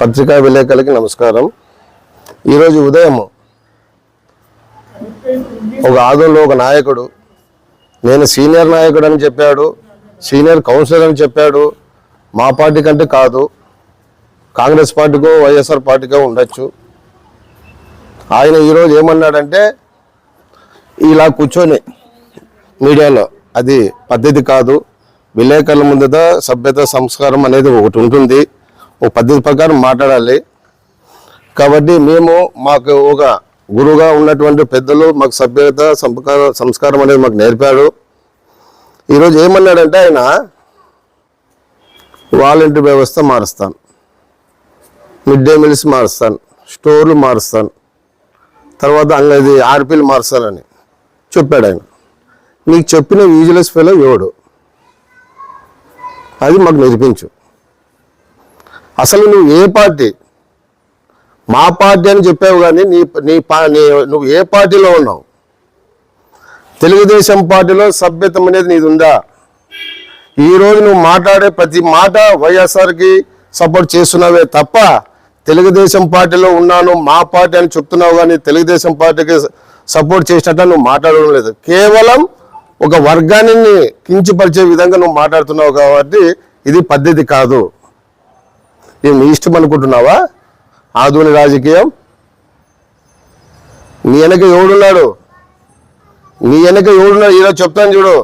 పత్రికా విలేకరులకి నమస్కారం. ఈరోజు ఉదయం ఒక ఆదంలో ఒక నాయకుడు నేను సీనియర్ నాయకుడు అని చెప్పాడు, సీనియర్ కౌన్సిలర్ అని చెప్పాడు. మా పార్టీ కంటే కాదు, కాంగ్రెస్ పార్టీకో వైఎస్ఆర్ పార్టీకో ఉండొచ్చు. ఆయన ఈరోజు ఏమన్నాడంటే ఇలా కూర్చొని మీడియాలో అది పద్ధతి కాదు, విలేకరుల ముందట సభ్యత సంస్కారం అనేది ఒకటి ఉంటుంది, ఒక పద్ధతి ప్రకారం మాట్లాడాలి. కాబట్టి మాకు ఒక గురువుగా ఉన్నటువంటి పెద్దలు మాకు సభ్యత సంస్కారం అనేది మాకు నేర్పాడు. ఈరోజు ఏమన్నాడంటే ఆయన వాలంటీర్ వ్యవస్థ మారుస్తాను, మిడ్ డే మీల్స్ మారుస్తాను, స్టోర్లు మారుస్తాను, తర్వాత అంగది ఆర్పీలు మారుస్తానని చెప్పాడు. ఆయన నీకు చెప్పిన యూజ్లెస్ ఫెలో ఎవడు, అది మాకు నిరూపించు. అసలు నువ్వు ఏ పార్టీ? మా పార్టీ అని చెప్పావు, కానీ నువ్వు ఏ పార్టీలో ఉన్నావు? తెలుగుదేశం పార్టీలో సభ్యతం అనేది నీది ఉందా? ఈరోజు నువ్వు మాట్లాడే ప్రతి మాట వైఎస్ఆర్కి సపోర్ట్ చేస్తున్నావే తప్ప తెలుగుదేశం పార్టీలో ఉన్నాను మా పార్టీ అని చెప్తున్నావు, కానీ తెలుగుదేశం పార్టీకి సపోర్ట్ చేసినట్టు నువ్వు మాట్లాడడం లేదు. కేవలం ఒక వర్గాన్ని కించపరిచే విధంగా నువ్వు మాట్లాడుతున్నావు. కాబట్టి ఇది పద్ధతి కాదు. ఇది నీ ఇష్టం అనుకుంటున్నావా? ఆధునిక రాజకీయం నీ వెనక ఎవడున్నాడు? ఈరోజు చెప్తాను చూడు,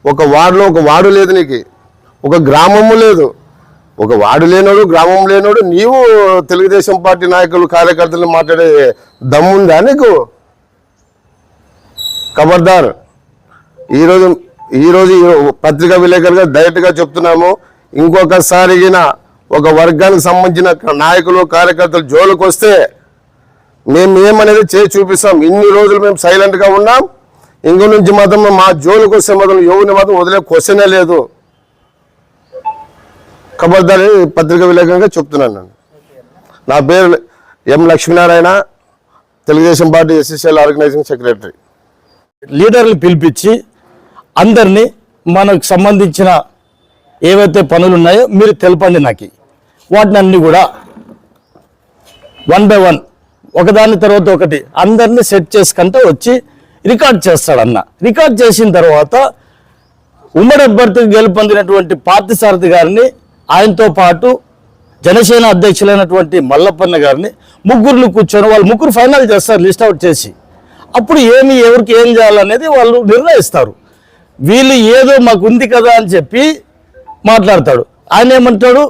ఒక వార్డులో ఒక వార్డు లేదు, నీకు ఒక గ్రామము లేదు. ఒక వార్డు లేనోడు, గ్రామం లేనోడు నీవు తెలుగుదేశం పార్టీ నాయకులు కార్యకర్తలు మాట్లాడే దమ్ముందా నీకు? ఖబర్దార్. ఈరోజు పత్రికా విలేకరుగా డైరెక్ట్గా చెప్తున్నాము, ఇంకొకసారి ఒక వర్గానికి సంబంధించిన నాయకులు కార్యకర్తలు జోలికి వస్తే మేము ఏమనేది చేసి చూపిస్తాం. ఇన్ని రోజులు మేము సైలెంట్గా ఉన్నాం, ఇంకో నుంచి మాత్రం మా జోలికి వస్తే మాత్రం ఎవరిని మాత్రం వదిలే క్వశ్చనే లేదు. ఖబర్దారి పత్రికా విలేకరుగా చెప్తున్నాను. నా పేరు M Lakshminarayana, Telugu Desam party SSL organizing secretary. లీడర్లు పిలిపించి అందరినీ మనకు సంబంధించిన ఏవైతే పనులు ఉన్నాయో మీరు తెలపండి నాకు. వాటిని అన్నీ కూడా 1 by 1 ఒకదాని తర్వాత ఒకటి అందరినీ సెట్ చేసుకుంటూ వచ్చి రికార్డ్ చేస్తాడన్న. రికార్డ్ చేసిన తర్వాత ఉమ్మడి అభ్యర్థికి గెలుపొందినటువంటి పార్థసారథి గారిని, ఆయనతో పాటు జనసేన అధ్యక్షులైనటువంటి మల్లప్పన్న గారిని ముగ్గురు కూర్చొని వాళ్ళు ముగ్గురు ఫైనల్ చేస్తారు లిస్ట్ అవుట్ చేసి. అప్పుడు ఎవరికి ఏం చేయాలనేది వాళ్ళు నిర్ణయిస్తారు. వీళ్ళు ఏదో మాకు ఉంది కదా అని చెప్పి మాట్లాడతాడు. ఆయన ఏమంటాడు,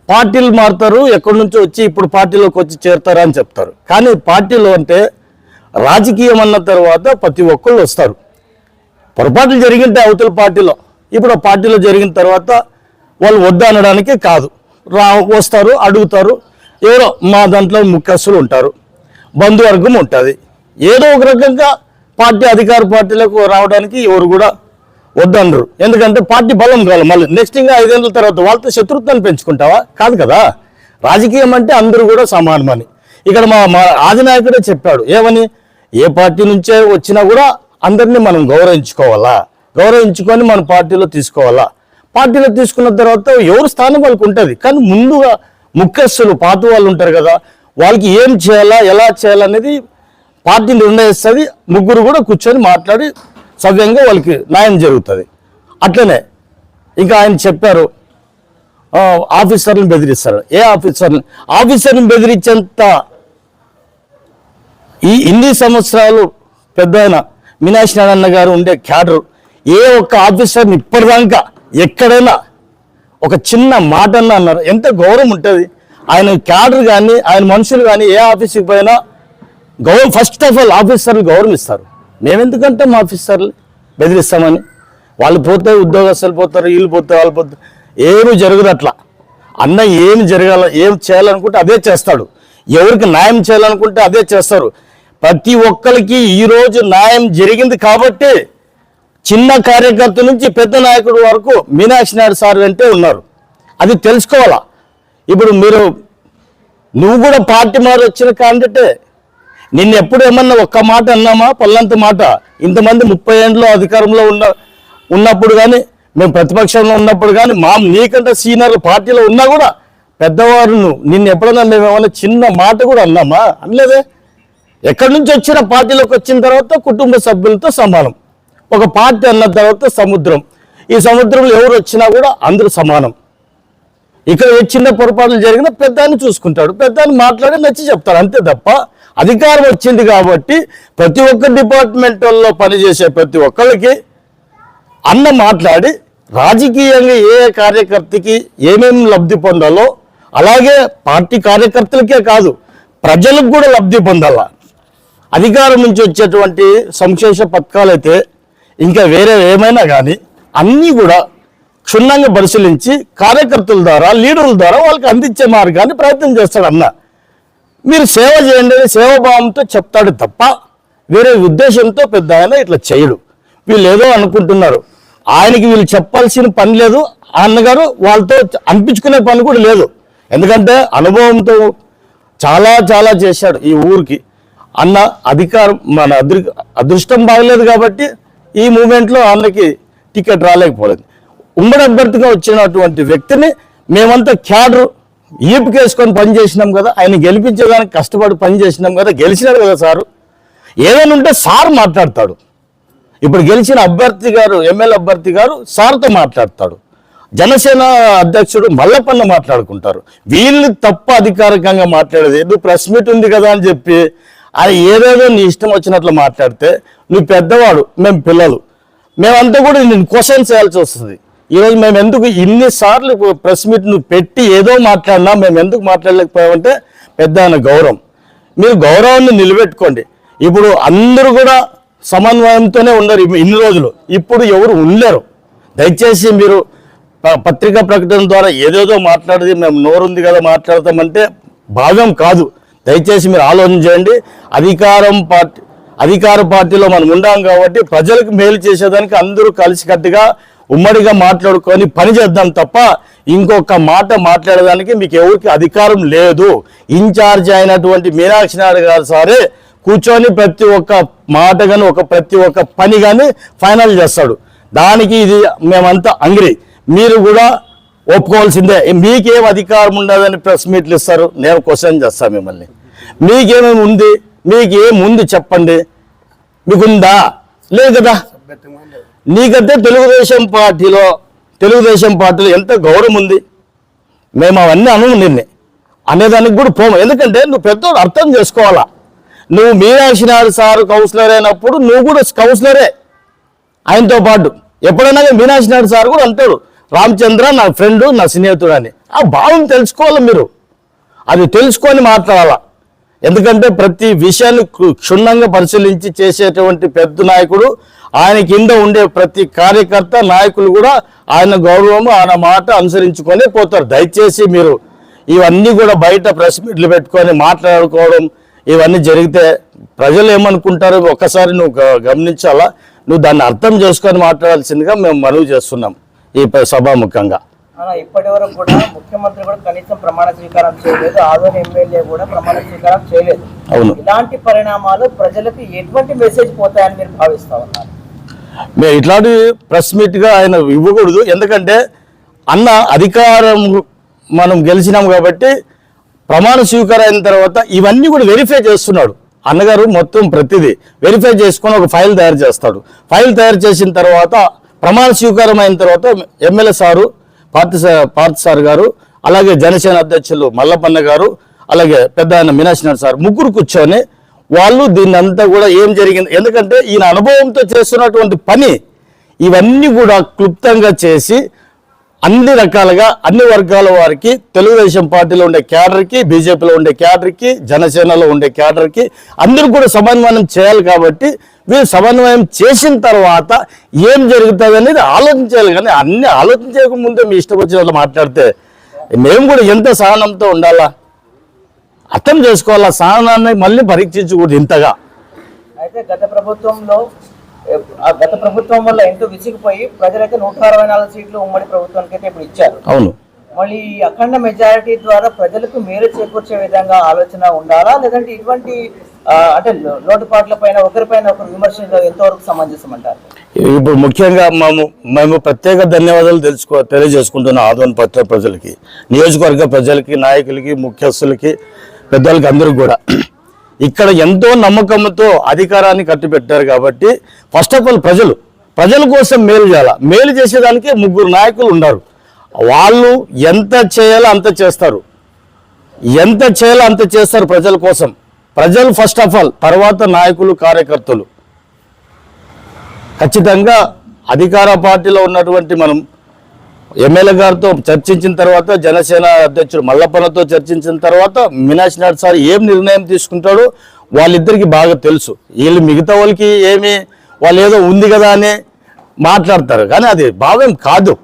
పార్టీలు మారుతారు, ఎక్కడి నుంచో వచ్చి ఇప్పుడు పార్టీలోకి వచ్చి చేరుతారు అని చెప్తారు. కానీ పార్టీలో అంటే రాజకీయం అన్న తర్వాత ప్రతి ఒక్కళ్ళు వస్తారు. పొరపాట్లు జరిగింటే అవతల పార్టీలో, ఇప్పుడు పార్టీలో జరిగిన తర్వాత వాళ్ళు వద్దు అనడానికి కాదు, వస్తారు, అడుగుతారు. ఎవరో మా దాంట్లో ముఖ్యస్తులు ఉంటారు, బంధువర్గం ఉంటుంది. ఏదో ఒక రకంగా పార్టీ అధికార పార్టీలకు రావడానికి ఎవరు కూడా వద్దనరు. ఎందుకంటే పార్టీ బలం కావాలి. మళ్ళీ నెక్స్ట్ ఇంకా 5 ఏళ్ళ తర్వాత వాళ్ళతో శత్రుత్వాన్ని పెంచుకుంటావా? కాదు కదా. రాజకీయం అంటే అందరూ కూడా సమానమని ఇక్కడ మా ఆదినాయకుడే చెప్పాడు. ఏమని? ఏ పార్టీ నుంచే వచ్చినా కూడా అందరినీ మనం గౌరవించుకొని మన పార్టీలో తీసుకోవాలా. పార్టీలో తీసుకున్న తర్వాత ఎవరు స్థానం వాళ్ళకి ఉంటుంది. కానీ ముందుగా ముఖ్యస్తులు పాత వాళ్ళు ఉంటారు కదా, వాళ్ళకి ఏం చేయాలా, ఎలా చేయాలనేది పార్టీ నిర్ణయిస్తుంది. ముగ్గురు కూడా కూర్చొని మాట్లాడి సవ్యంగా వాళ్ళకి న్యాయం జరుగుతుంది. అట్లనే ఇంకా ఆయన చెప్పారు, ఆఫీసర్లను బెదిరిస్తారు. ఏ ఆఫీసర్ని బెదిరించేంత ఇన్ని సంవత్సరాలు పెద్ద ఆయన మీనాక్షి నారాయణ గారు ఉండే క్యాడర్ ఏ ఒక్క ఆఫీసర్ని ఇప్పటిదాకా ఎక్కడైనా ఒక చిన్న మాట అన్నారు? ఎంత గౌరవం ఉంటుంది. ఆయన క్యాడర్ కానీ ఆయన మనుషులు కానీ ఏ ఆఫీస్కి పోయినా ఫస్ట్ ఆఫ్ ఆల్ ఆఫీసర్లు గౌరవం ఇస్తారు. మేమెందుకంటే మా ఆఫీసర్లు బెదిరిస్తామని? వాళ్ళు పోతే ఉద్యోగస్తులు పోతారు, వీళ్ళు పోతారు, వాళ్ళు పోతారు, ఏమీ జరగదు. అట్లా అన్న ఏం చేయాలనుకుంటే అదే చేస్తాడు. ఎవరికి న్యాయం చేయాలనుకుంటే అదే చేస్తారు. ప్రతి ఒక్కరికి ఈరోజు న్యాయం జరిగింది కాబట్టి చిన్న కార్యకర్త నుంచి పెద్ద నాయకుడు వరకు మీనాక్షి నాయుడు సార్ వెంటే ఉన్నారు. అది తెలుసుకోవాలా. ఇప్పుడు నువ్వు కూడా పార్టీ మారి వచ్చిన క్యాండిడేటే. నిన్ను ఎప్పుడు ఏమన్నా ఒక్క మాట అన్నామా? పల్లంత మాట. ఇంతమంది 30 ఏళ్ళలో అధికారంలో ఉన్నప్పుడు కానీ, మేము ప్రతిపక్షంలో ఉన్నప్పుడు కానీ, నీకంటే సీనియర్ పార్టీలో ఉన్నా కూడా పెద్దవారు నిన్ను ఎప్పుడన్నా మేమేమన్నా చిన్న మాట కూడా అన్నామా? అనలేదే. ఎక్కడి నుంచి వచ్చిన పార్టీలోకి వచ్చిన తర్వాత కుటుంబ సభ్యులతో సమానం. ఒక పార్టీ అన్న తర్వాత సముద్రం. ఈ సముద్రంలో ఎవరు వచ్చినా కూడా అందరూ సమానం. ఇక్కడ ఏ చిన్న పొరపాట్లు జరిగినా పెద్దాన్ని చూసుకుంటాడు, పెద్దాన్ని మాట్లాడి నచ్చి చెప్తాడు, అంతే తప్ప అధికారం వచ్చింది కాబట్టి ప్రతి ఒక్క డిపార్ట్మెంట్లో పనిచేసే ప్రతి ఒక్కరికి అన్న మాట్లాడి రాజకీయంగా ఏ కార్యకర్తకి ఏమేమి లబ్ధి పొందాలో అలాగే పార్టీ కార్యకర్తలకే కాదు ప్రజలకు కూడా లబ్ధి పొందాల. అధికారం నుంచి వచ్చేటువంటి సంక్షేమ పథకాలైతే ఇంకా వేరే ఏమైనా కానీ అన్నీ కూడా క్షుణ్ణంగా పరిశీలించి కార్యకర్తల ద్వారా లీడర్ల ద్వారా వాళ్ళకి అందించే మార్గాన్ని ప్రయత్నం చేస్తాడు అన్న. మీరు సేవ చేయండి సేవాభావంతో చెప్తాడు తప్ప వేరే ఉద్దేశంతో పెద్ద ఆయన ఇట్లా చేయడు. వీళ్ళు ఏదో అనుకుంటున్నారు, ఆయనకి వీళ్ళు చెప్పాల్సిన పని లేదు, ఆ అన్నగారు వాళ్ళతో అనిపించుకునే పని కూడా లేదు. ఎందుకంటే అనుభవంతో చాలా చాలా చేశాడు ఈ ఊరికి. అన్న అధికారం మన అదృష్టం బాగలేదు కాబట్టి ఈ మూమెంట్లో అన్నకి టికెట్ రాలేకపోలేదు. ఉమ్మడి అభ్యర్థిగా వచ్చినటువంటి వ్యక్తిని మేమంతా క్యాడర్ ఈపుకేసుకొని పనిచేసినాం కదా, ఆయన గెలిపించేదానికి కష్టపడి పనిచేసినాం కదా, గెలిచినారు కదా సారు. ఏదైనా ఉంటే సార్ మాట్లాడతాడు. ఇప్పుడు గెలిచిన అభ్యర్థి గారు ఎమ్మెల్యే అభ్యర్థి గారు సార్తో మాట్లాడతాడు. జనసేన అధ్యక్షుడు మల్లపన్న మాట్లాడుకుంటారు. వీళ్ళు తప్ప అధికారికంగా మాట్లాడేది నువ్వు ప్రెస్ మీట్ ఉంది కదా అని చెప్పి అది ఏదేదో నీ ఇష్టం వచ్చినట్లు మాట్లాడితే నువ్వు పెద్దవాడు, మేము పిల్లలు, మేమంతా కూడా నేను క్వశ్చన్ చేయాల్సి వస్తుంది. ఈరోజు మేము ఎందుకు ఇన్నిసార్లు ప్రెస్ మీట్ నువ్వు పెట్టి ఏదో మాట్లాడినా మేము ఎందుకు మాట్లాడలేకపోయామంటే పెద్ద ఆయన గౌరవం. మీరు గౌరవాన్ని నిలబెట్టుకోండి. ఇప్పుడు అందరూ కూడా సమన్వయంతోనే ఉన్నారు ఇన్ని రోజులు, ఇప్పుడు ఎవరు ఉండలేరు. దయచేసి మీరు పత్రికా ప్రకటన ద్వారా ఏదేదో మాట్లాడేది మేము నోరుంది కదా మాట్లాడతామంటే భావ్యం కాదు. దయచేసి మీరు ఆలోచన చేయండి. అధికార పార్టీలో మనం ఉండాం కాబట్టి ప్రజలకు మేలు చేసేదానికి అందరూ కలిసికట్టుగా ఉమ్మడిగా మాట్లాడుకొని పని చేద్దాం తప్ప ఇంకొక మాట మాట్లాడడానికి మీకు ఎవరికి అధికారం లేదు. ఇన్ఛార్జ్ అయినటువంటి మీనాక్షి నాయుడు గారు సారే కూర్చొని ప్రతి ఒక్క మాట కానీ ప్రతి ఒక్క పని కానీ ఫైనల్ చేస్తాడు. దానికి ఇది మేమంతా అంగ్రీ. మీరు కూడా ఒప్పుకోవాల్సిందే. మీకేం అధికారం ఉండదని ప్రెస్ మీట్లు ఇస్తారు? నేను క్వశ్చన్ చేస్తాను మిమ్మల్ని. మీకేమేమి ఉంది, మీకేముంది చెప్పండి. మీకుందా? లేదు కదా. నీకంటే తెలుగుదేశం పార్టీలో ఎంత గౌరవం ఉంది. మేము అవన్నీ అనము నిన్నే అనేదానికి కూడా పోము. ఎందుకంటే నువ్వు పెద్దోడు అర్థం చేసుకోవాలా. నువ్వు మీనాక్షి నాయుడు సార్ కౌన్సిలర్ అయినప్పుడు నువ్వు కూడా కౌన్సిలరే ఆయనతో పాటు. ఎప్పుడైనా మీనాక్షి నాయుడు సార్ కూడా అంటాడు రామచంద్ర నా ఫ్రెండు, నా స్నేహితుడు అని. ఆ భావం తెలుసుకోవాలి మీరు, అది తెలుసుకొని మాట్లాడాలా. ఎందుకంటే ప్రతి విషయాన్ని క్షుణ్ణంగా పరిశీలించి చేసేటువంటి పెద్ద నాయకుడు. ఆయన కింద ఉండే ప్రతి కార్యకర్త నాయకులు కూడా ఆయన గౌరవము ఆయన మాట అనుసరించుకొని పోతారు. దయచేసి మీరు ఇవన్నీ కూడా బయట ప్రెస్ మీట్లు పెట్టుకొని మాట్లాడుకోవడం ఇవన్నీ జరిగితే ప్రజలు ఏమనుకుంటారో ఒక్కసారి నువ్వు గమనించాలా. నువ్వు దాన్ని అర్థం చేసుకొని మాట్లాడాల్సిందిగా మేము మనవి చేస్తున్నాం ఈ సభాముఖంగా. ఇప్పటి వరకు కూడా ముఖ్యమంత్రి కూడా కనీసం ప్రమాణ స్వీకారం చేయలేదు, ఆదోని ఎమ్మెల్యే కూడా ప్రమాణ స్వీకారం చేయలేదు. అవును. ఇలాంటి పరిణామాలు ప్రజలకు ఎటువంటి మెసేజ్ పోతాయని మీరు భావిస్తా ఉన్నారు? మేము ఇట్లాంటి ప్రెస్ మీట్గా ఆయన ఇవ్వకూడదు. ఎందుకంటే అన్న అధికారం మనం గెలిచినాం కాబట్టి ప్రమాణ స్వీకారం అయిన తర్వాత ఇవన్నీ కూడా వెరిఫై చేస్తున్నాడు అన్నగారు. మొత్తం ప్రతిదీ వెరిఫై చేసుకొని ఒక ఫైల్ తయారు చేస్తాడు. ఫైల్ తయారు చేసిన తర్వాత ప్రమాణ స్వీకారం అయిన తర్వాత ఎమ్మెల్యే సారు పార్థ సార్ గారు, అలాగే జనసేన అధ్యక్షులు మల్లపన్న గారు, అలాగే పెద్ద ఆయన మీనాక్షి నాయుడు సార్ ముగ్గురు కూర్చొని వాళ్ళు దీన్ని అంతా కూడా ఏం జరిగింది, ఎందుకంటే ఈయన అనుభవంతో చేస్తున్నటువంటి పని ఇవన్నీ కూడా క్లుప్తంగా చేసి అన్ని రకాలుగా అన్ని వర్గాల వారికి తెలుగుదేశం పార్టీలో ఉండే క్యాడర్కి, బీజేపీలో ఉండే క్యాడర్కి, జనసేనలో ఉండే క్యాడర్కి అందరూ కూడా సమన్వయం చేయాలి. కాబట్టి వీళ్ళు సమన్వయం చేసిన తర్వాత ఏం జరుగుతుంది అనేది ఆలోచించాలి. కానీ అన్ని ఆలోచించకముందే మీ ఇష్టం వచ్చినట్లు మాట్లాడితే మేము కూడా ఎంత సహనంతో ఉండాలా అర్థం చేసుకోవాలా. సహనాన్ని మళ్ళీ పరీక్షించకూడదు ఇంతగా. అయితే గత ప్రభుత్వం వల్ల ఎంతో విసిగిపోయి ప్రజలైతే 164 సీట్లు ఉమ్మడి ప్రభుత్వానికి అయితే ఇప్పుడు ఇచ్చారు. అవును. మళ్ళీ అఖండ మెజారిటీ ద్వారా ప్రజలకు మేలు చేకూర్చే విధంగా ఆలోచన ఉండాలా, లేదంటే ఇటువంటి అంటే లోటుపాట్ల పైన ఒకరిపైన ఒకరు విమర్శలు ఎంతవరకు సమంజసం అంటారు? ఇప్పుడు ముఖ్యంగా మేము ప్రత్యేక ధన్యవాదాలు తెలియజేసుకుంటున్నాం ఆదోని పట్టణ ప్రజలకి, నియోజకవర్గ ప్రజలకి, నాయకులకి, ముఖ్యస్తులకి, పెద్దలకి అందరికీ కూడా. ఇక్కడ ఎంతో నమ్మకంతో అధికారాన్ని కట్టిపెట్టారు కాబట్టి ఫస్ట్ ఆఫ్ ఆల్ ప్రజల కోసం మేలు చేయాలి. మేలు చేసేదానికి 3 నాయకులు ఉన్నారు. వాళ్ళు ఎంత చేయాలో అంత చేస్తారు, ప్రజల కోసం. ప్రజలు ఫస్ట్ ఆఫ్ ఆల్, తర్వాత నాయకులు, కార్యకర్తలు. ఖచ్చితంగా అధికార పార్టీలో ఉన్నటువంటి మనం ఎమ్మెల్యే గారితో చర్చించిన తర్వాత, జనసేన అధ్యక్షుడు మల్లప్పనతో చర్చించిన తర్వాత మీనాక్షి నాయుడు సార్ ఏం నిర్ణయం తీసుకుంటాడో వాళ్ళిద్దరికి బాగా తెలుసు. వీళ్ళు మిగతా వాళ్ళకి వాళ్ళు ఏదో ఉంది కదా అని మాట్లాడతారు, కానీ అది భావం కాదు.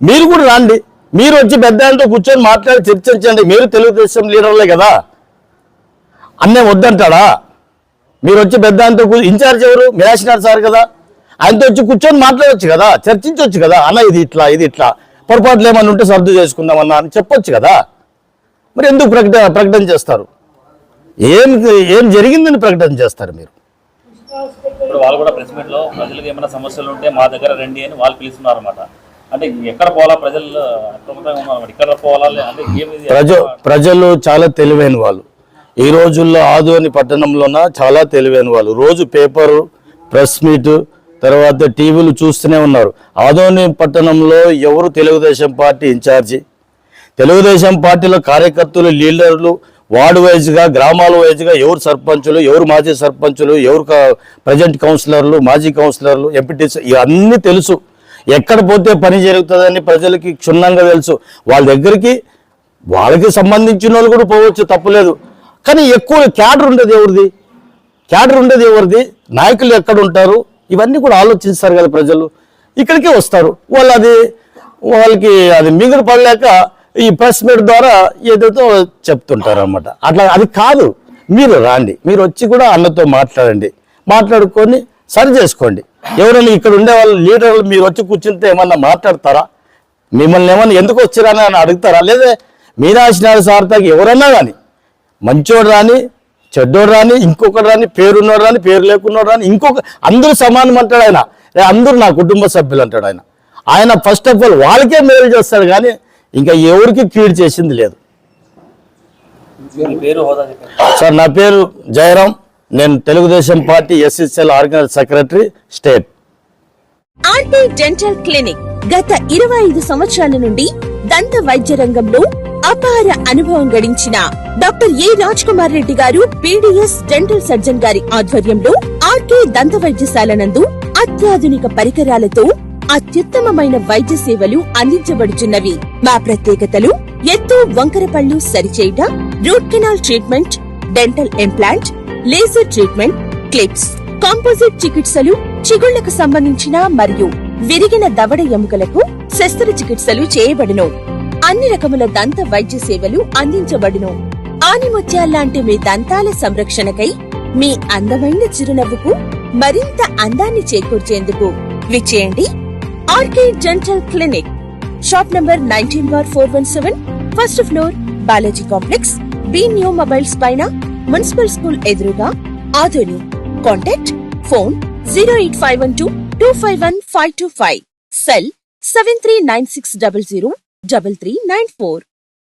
మీరు కూడా రండి, మీరు వచ్చి పెద్ద కూర్చొని మాట్లాడి చర్చించండి. మీరు తెలుగుదేశం లీడర్లే కదా, అన్నే వద్దంటాడా? మీరు వచ్చి పెద్ద ఇన్ఛార్జ్ ఎవరు? మీనాక్షి నాయుడు సార్ కదా, ఆయనతో వచ్చి కూర్చొని మాట్లాడవచ్చు కదా, చర్చించవచ్చు కదా. అన్న ఇది ఇట్లా పొరపాట్లు ఏమన్నా ఉంటే సర్దు చేసుకుందామన్నా అని చెప్పొచ్చు కదా. మరి ఎందుకు ప్రకటన చేస్తారు? ఏం జరిగిందని ప్రకటన చేస్తారు మీరు? ఇప్పుడు వాళ్ళు కూడా ప్రెస్ మీట్ లో ప్రజలకు ఏమైనా సమస్యలు ఉంటే మా దగ్గర రండి అని వాళ్ళు పిలుస్తున్నారు అన్నమాట. అంటే ఎక్కడ పోవాలా, ప్రజలు అప్రమత్తంగా ఉన్నారు, ఇక్కడ పోవాలా అంటే ప్రజలు చాలా తెలివైన వాళ్ళు. ఈ రోజుల్లో ఆదోని పట్టణంలోన చాలా తెలివైన వాళ్ళు. రోజు పేపరు, ప్రెస్ మీట్, తర్వాత టీవీలు చూస్తూనే ఉన్నారు. ఆదోని పట్టణంలో ఎవరు తెలుగుదేశం పార్టీ ఇన్ఛార్జి, తెలుగుదేశం పార్టీలో కార్యకర్తలు, లీడర్లు, వార్డు వైజ్గా, గ్రామాల వైజ్గా ఎవరు సర్పంచులు, ఎవరు మాజీ సర్పంచులు, ఎవరు ప్రజెంట్ కౌన్సిలర్లు, మాజీ కౌన్సిలర్లు, ఎంపీటీసీ, ఇవన్నీ తెలుసు. ఎక్కడ పోతే పని జరుగుతుందని ప్రజలకి క్షుణ్ణంగా తెలుసు. వాళ్ళ దగ్గరికి వాళ్ళకి సంబంధించిన వాళ్ళు కూడా పోవచ్చు, తప్పులేదు. కానీ ఎక్కువ క్యాడర్ ఉండేది ఎవరిది? నాయకులు ఎక్కడ ఉంటారు? ఇవన్నీ కూడా ఆలోచిస్తారు కదా ప్రజలు. ఇక్కడికే వస్తారు. వాళ్ళకి అది మిగులు పడలేక ఈ ప్రెస్ మీట్ ద్వారా ఏదైతే చెప్తుంటారు అన్నమాట. అట్లా అది కాదు. మీరు రాండి, మీరు వచ్చి కూడా అన్నతో మాట్లాడుకొని సరి చేసుకోండి. ఎవరైనా ఇక్కడ ఉండే వాళ్ళు లీడర్లు మీరు వచ్చి కూర్చుంటే ఏమన్నా మాట్లాడతారా? మిమ్మల్ని ఏమన్నా ఎందుకు వచ్చిరాని అని అడుగుతారా? లేదా మీనాక్షి నాయుడు సార్తకి ఎవరన్నా కానీ, మంచోడు రాని, చెడ్డోడు రాని, ఇంకొకటి రాని, పేరున్నోడు రాని, పేరు లేకున్నోడు రాని, అందరూ సమానం అంటాడు ఆయన. అందరూ నా కుటుంబ సభ్యులు అంటాడు ఆయన. ఆయన ఫస్ట్ ఆఫ్ ఆల్ వాళ్ళకే మేలు చేస్తాడు, కానీ ఇంకా ఎవరికి కీడు చేసింది లేదు. సార్, నా పేరు జయరాం. నేను Telugu Desam party SSL organize secretary state. RT dental clinic గత 25 సంవత్సరాల నుండి దంత వైద్య రంగంలో అపార అనుభవం గడించిన డాక్టర్ ఏ రాజ్ కుమార్ రెడ్డి గారు పీడీఎస్ డెంటల్ సర్జన్ గారి ఆధ్వర్యంలో ఆర్కే దంత వైద్యశాల నందు అత్యాధునిక పరికరాలతో అత్యుత్తమమైన వైద్య సేవలు అందించబడుచున్నవి. మా ప్రత్యేకతలు: ఎత్తు వంకర పళ్ళు సరిచేయుట, root canal treatment, dental implant, laser treatment, clips, composite చికిత్సలు, చిగుళ్లకు సంబంధించిన మరియు విరిగిన దవడ ఎముకలకు శస్త్రచికిత్సలు చేయబడును. అన్ని రకముల దంత వైద్య సేవలు అందించబడును. ఆనిముత్యాల్లాంటి మీ దంతాల సంరక్షణకై మీ అందమైన చిరునవ్వుకు మరింత అందాన్ని చేకూర్చేందుకు విచ్చేయండి RK dental clinic. Shop number 19/417, first floor, Balaji complex, B new mobiles పైన, మున్సిపల్ స్కూల్ ఎదురుగా, ఆదోని. Contact phone 08512251525, cell 7396003394.